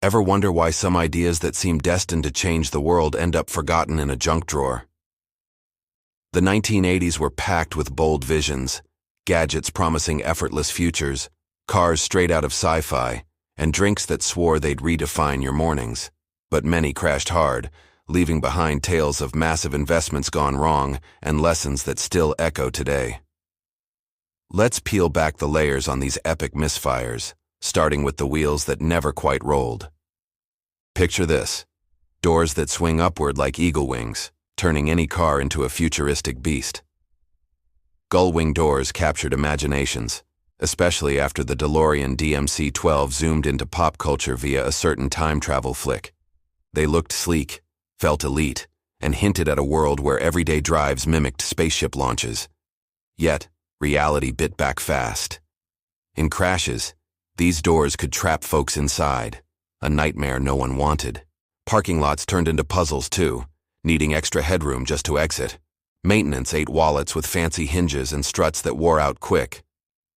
Ever wonder why some ideas that seem destined to change the world end up forgotten in a junk drawer? The 1980s were packed with bold visions, gadgets promising effortless futures, cars straight out of sci-fi, and drinks that swore they'd redefine your mornings. But many crashed hard, leaving behind tales of massive investments gone wrong and lessons that still echo today. Let's peel back the layers on these epic misfires, starting with the wheels that never quite rolled. Picture this: doors that swing upward like eagle wings, turning any car into a futuristic beast. Gull-wing doors captured imaginations, especially after the DeLorean DMC-12 zoomed into pop culture via a certain time travel flick. They looked sleek, felt elite, and hinted at a world where everyday drives mimicked spaceship launches. Yet, reality bit back fast. In crashes, these doors could trap folks inside, a nightmare no one wanted. Parking lots turned into puzzles too, needing extra headroom just to exit. Maintenance ate wallets with fancy hinges and struts that wore out quick.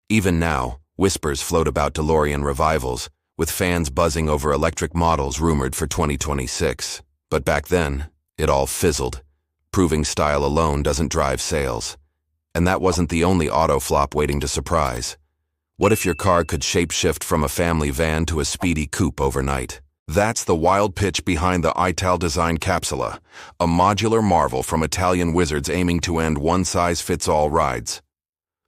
Even now, whispers float about DeLorean revivals, with fans buzzing over electric models rumored for 2026. But back then, it all fizzled, proving style alone doesn't drive sales. And that wasn't the only auto flop waiting to surprise. What if your car could shapeshift from a family van to a speedy coupe overnight? That's the wild pitch behind the Ital-designed Capsula, a modular marvel from Italian wizards aiming to end one-size-fits-all rides.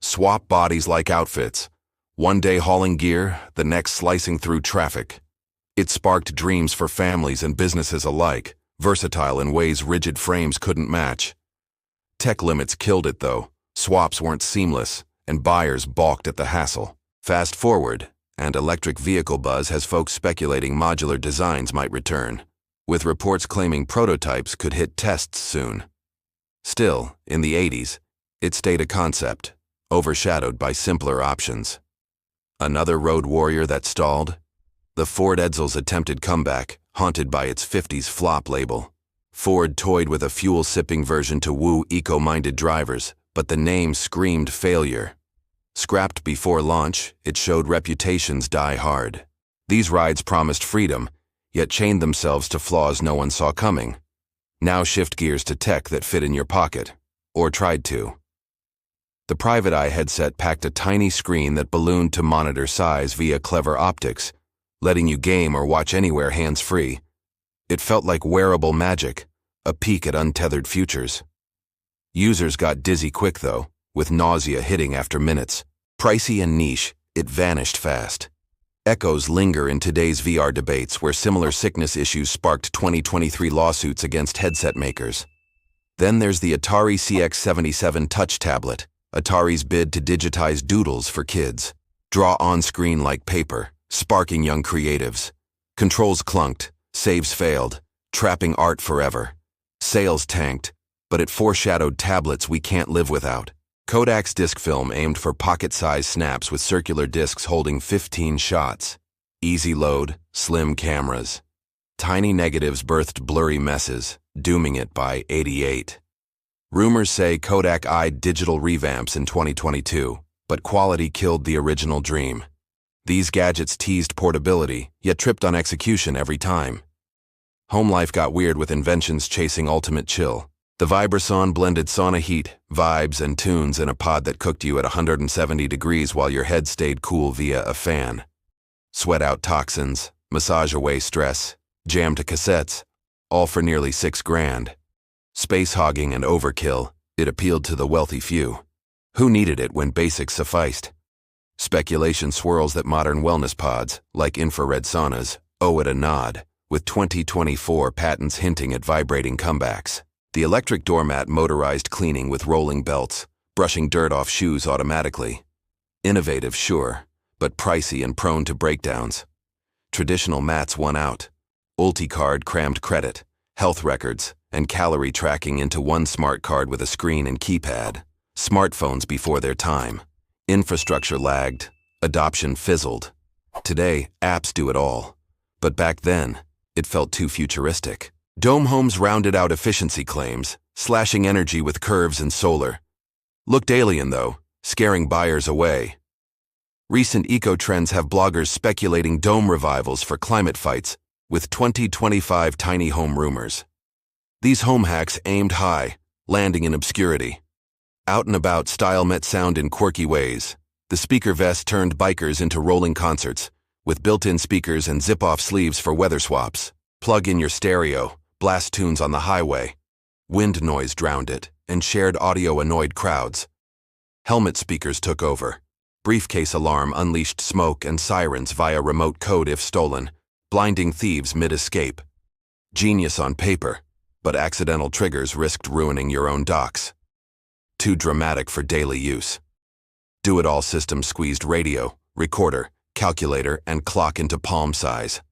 Swap bodies like outfits, one day hauling gear, the next slicing through traffic. It sparked dreams for families and businesses alike, versatile in ways rigid frames couldn't match. Tech limits killed it though. Swaps weren't seamless, and buyers balked at the hassle. Fast forward, and electric vehicle buzz has folks speculating modular designs might return, with reports claiming prototypes could hit tests soon. Still, in the 80s, it stayed a concept, overshadowed by simpler options. Another road warrior that stalled? The Ford Edsel's attempted comeback, haunted by its 50s flop label. Ford toyed with a fuel-sipping version to woo eco-minded drivers, but the name screamed failure. Scrapped before launch, it showed reputations die hard. These rides promised freedom, yet chained themselves to flaws no one saw coming. Now shift gears to tech that fit in your pocket, or tried to. The Private Eye headset packed a tiny screen that ballooned to monitor size via clever optics, letting you game or watch anywhere hands-free. It felt like wearable magic, a peek at untethered futures. Users got dizzy quick though, with nausea hitting after minutes. Pricey and niche, it vanished fast. Echoes linger in today's VR debates where similar sickness issues sparked 2023 lawsuits against headset makers. Then there's the Atari CX-77 touch tablet, Atari's bid to digitize doodles for kids. Draw on-screen like paper, sparking young creatives. Controls clunked, saves failed, trapping art forever. Sales tanked, but it foreshadowed tablets we can't live without. Kodak's disc film aimed for pocket-sized snaps with circular discs holding 15 shots. Easy load, slim cameras. Tiny negatives birthed blurry messes, dooming it by 88. Rumors say Kodak eyed digital revamps in 2022, but quality killed the original dream. These gadgets teased portability, yet tripped on execution every time. Home life got weird with inventions chasing ultimate chill. The Vibrason blended sauna heat, vibes, and tunes in a pod that cooked you at 170 degrees while your head stayed cool via a fan. Sweat out toxins, massage away stress, jam to cassettes, all for nearly $6,000. Space hogging and overkill, it appealed to the wealthy few. Who needed it when basics sufficed? Speculation swirls that modern wellness pods, like infrared saunas, owe it a nod, with 2024 patents hinting at vibrating comebacks. The electric doormat motorized cleaning with rolling belts, brushing dirt off shoes automatically. Innovative, sure, but pricey and prone to breakdowns. Traditional mats won out. UltiCard crammed credit, health records, and calorie tracking into one smart card with a screen and keypad. Smartphones before their time. Infrastructure lagged, adoption fizzled. Today, apps do it all. But back then, it felt too futuristic. Dome homes rounded out efficiency claims, slashing energy with curves and solar. Looked alien though, scaring buyers away. Recent eco-trends have bloggers speculating dome revivals for climate fights, with 2025 tiny home rumors. These home hacks aimed high, landing in obscurity. Out and about style met sound in quirky ways. The speaker vest turned bikers into rolling concerts, with built-in speakers and zip-off sleeves for weather swaps. Plug in your stereo, blast tunes on the highway. Wind noise drowned it, and shared audio annoyed crowds. Helmet speakers took over. Briefcase alarm unleashed smoke and sirens via remote code if stolen, blinding thieves mid-escape. Genius on paper, but accidental triggers risked ruining your own docks. Too dramatic for daily use. Do-it-all system squeezed radio, recorder, calculator, and clock into palm size.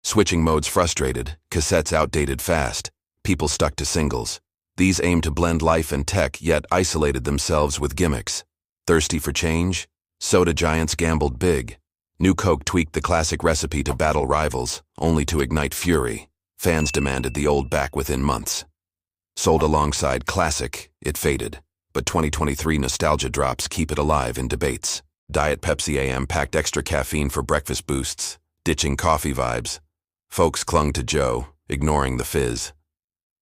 Switching modes frustrated, cassettes outdated fast, people stuck to singles. These aimed to blend life and tech, yet isolated themselves with gimmicks. Thirsty for change? Soda giants gambled big. New Coke tweaked the classic recipe to battle rivals, only to ignite fury. Fans demanded the old back within months. Sold alongside classic, it faded, but 2023 nostalgia drops keep it alive in debates. Diet Pepsi AM packed extra caffeine for breakfast boosts, ditching coffee vibes. Folks clung to Joe, ignoring the fizz.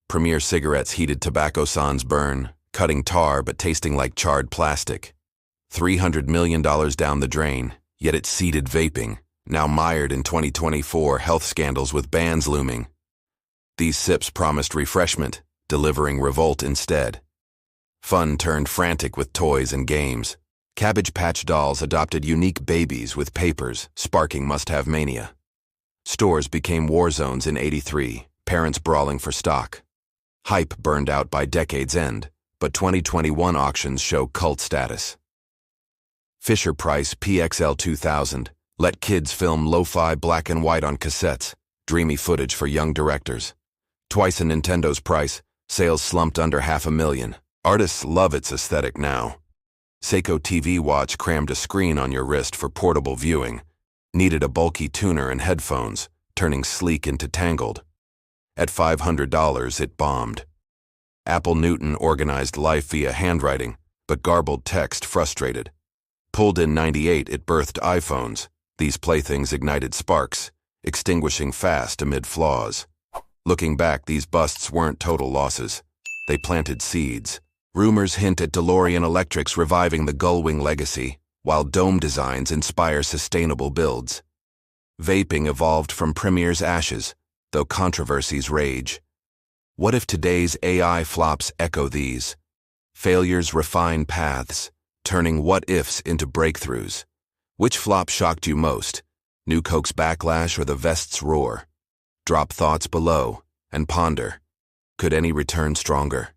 Premier cigarettes heated tobacco sans burn, cutting tar but tasting like charred plastic. $300 million down the drain, yet it seeded vaping, now mired in 2024 health scandals with bans looming. These sips promised refreshment, delivering revolt instead. Fun turned frantic with toys and games. Cabbage Patch dolls adopted unique babies with papers, sparking must-have mania. Stores became war zones in '83, parents brawling for stock. Hype burned out by decade's end, but 2021 auctions show cult status. Fisher-Price PXL 2000 let kids film lo-fi black and white on cassettes, dreamy footage for young directors. Twice a Nintendo's price, sales slumped under $500,000. Artists love its aesthetic now. Seiko TV watch crammed a screen on your wrist for portable viewing. Needed a bulky tuner and headphones, turning sleek into tangled. At $500, it bombed. Apple Newton organized life via handwriting, but garbled text frustrated. Pulled in '98, it birthed iPhones. These playthings ignited sparks, extinguishing fast amid flaws. Looking back, these busts weren't total losses. They planted seeds. Rumors hint at DeLorean Electrics reviving the Gullwing legacy, while dome designs inspire sustainable builds. Vaping evolved from Premier's ashes, though controversies rage. What if today's AI flops echo these? Failures refine paths, turning what-ifs into breakthroughs. Which flop shocked you most? New Coke's backlash or the vest's roar? Drop thoughts below and ponder. Could any return stronger?